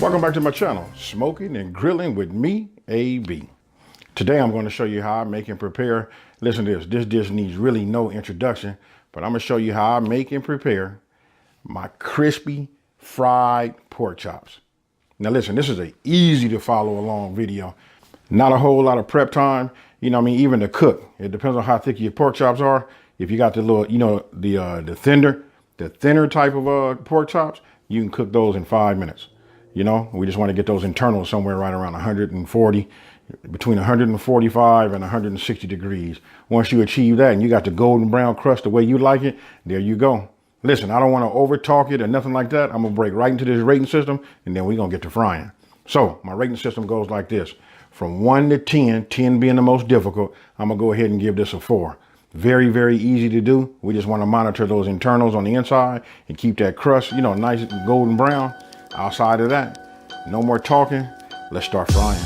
Welcome back to my channel, Smoking and Grilling with me, AB. Today I'm going to show you how I make and prepare. Listen to this. This dish needs really no introduction, but I'm going to show you how I make and prepare my crispy fried pork chops. Now listen, this is an easy to follow along video. Not a whole lot of prep time. You know what I mean? Even to cook. It depends on how thick your pork chops are. If you got the little, the thinner type of pork chops, you can cook those in 5 minutes. You know, we just want to get those internals somewhere right around 140, between 145 and 160 degrees. Once you achieve that and you got the golden brown crust the way you like it, there you go. Listen, I don't want to over talk it or nothing like that. I'm going to break right into this rating system and then we're going to get to frying. So my rating system goes like this. From 1 to 10, 10 being the most difficult, I'm going to go ahead and give this a 4. Very, very easy to do. We just want to monitor those internals on the inside and keep that crust, you know, nice and golden brown. Outside of that, no more talking. Let's start frying.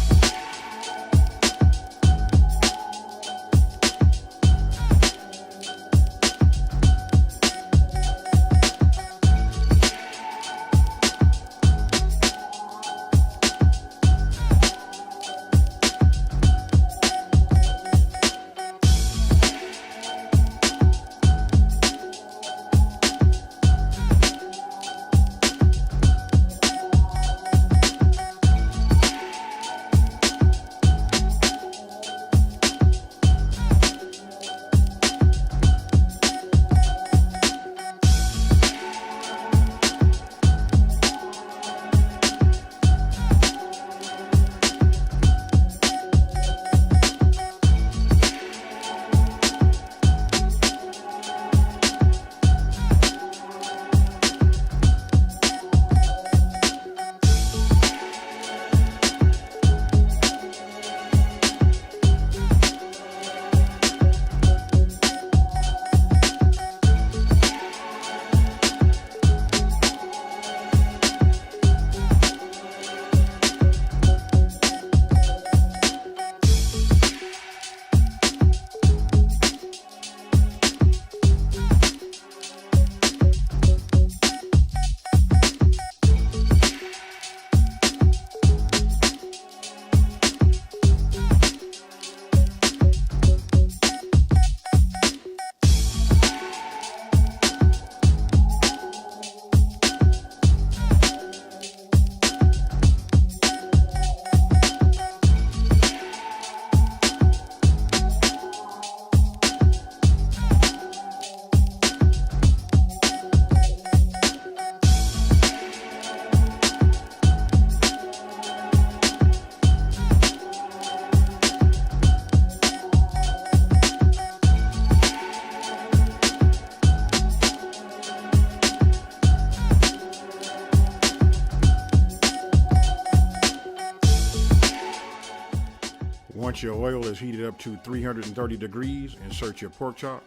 Once your oil is heated up to 330 degrees, insert your pork chop.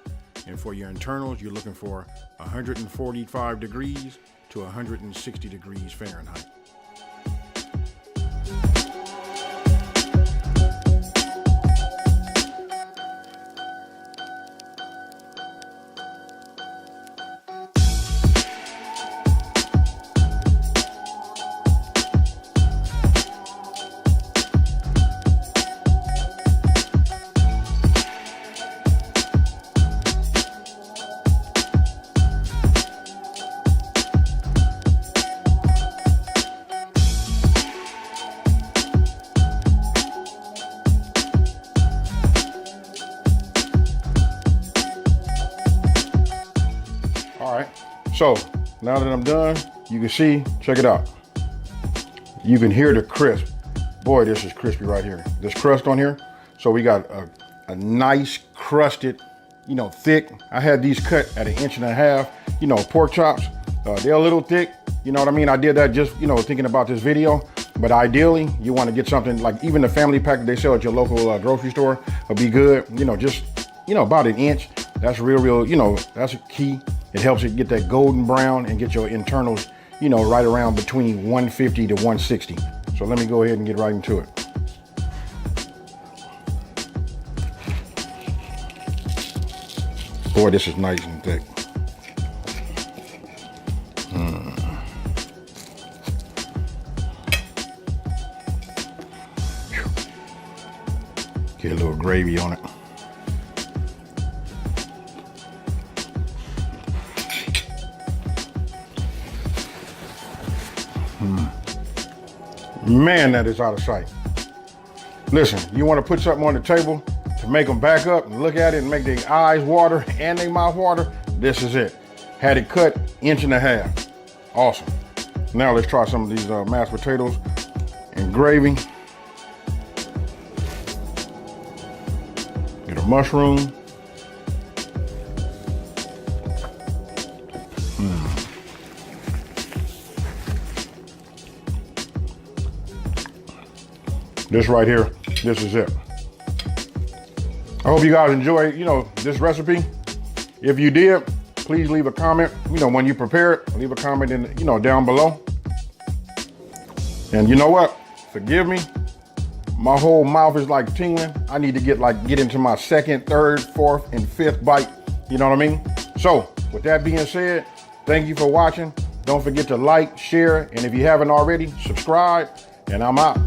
And for your internals, you're looking for 145 degrees to 160 degrees Fahrenheit. All right, so now that I'm done, you can see, check it out. You can hear the crisp. Boy, this is crispy right here. This crust on here. So we got a nice crusted, you know, thick. I had these cut at 1.5 inches, you know, pork chops. They're a little thick, you know what I mean? I did that just, you know, thinking about this video. But ideally, you want to get something like even the family pack that they sell at your local grocery store will be good. You know, just, you know, about 1 inch. That's real, you know, that's a key. It helps it get that golden brown and get your internals, you know, right around between 150 to 160. So let me go ahead and get right into it. Boy, this is nice and thick. gravy on it. Man, that is out of sight. Listen, you want to put something on the table to make them back up and look at it and make their eyes water and their mouth water, this is it. Had it cut 1.5 inches. Awesome. Now let's try some of these mashed potatoes and gravy. Get a mushroom. This right here, this is it. I hope you guys enjoy, this recipe. If you did, please leave a comment. When you prepare it, leave a comment down below. And you know what? Forgive me. My whole mouth is like tingling. I need to get into my second, third, fourth, and fifth bite. You know what I mean? So with that being said, thank you for watching. Don't forget to like, share, and if you haven't already, subscribe, and I'm out.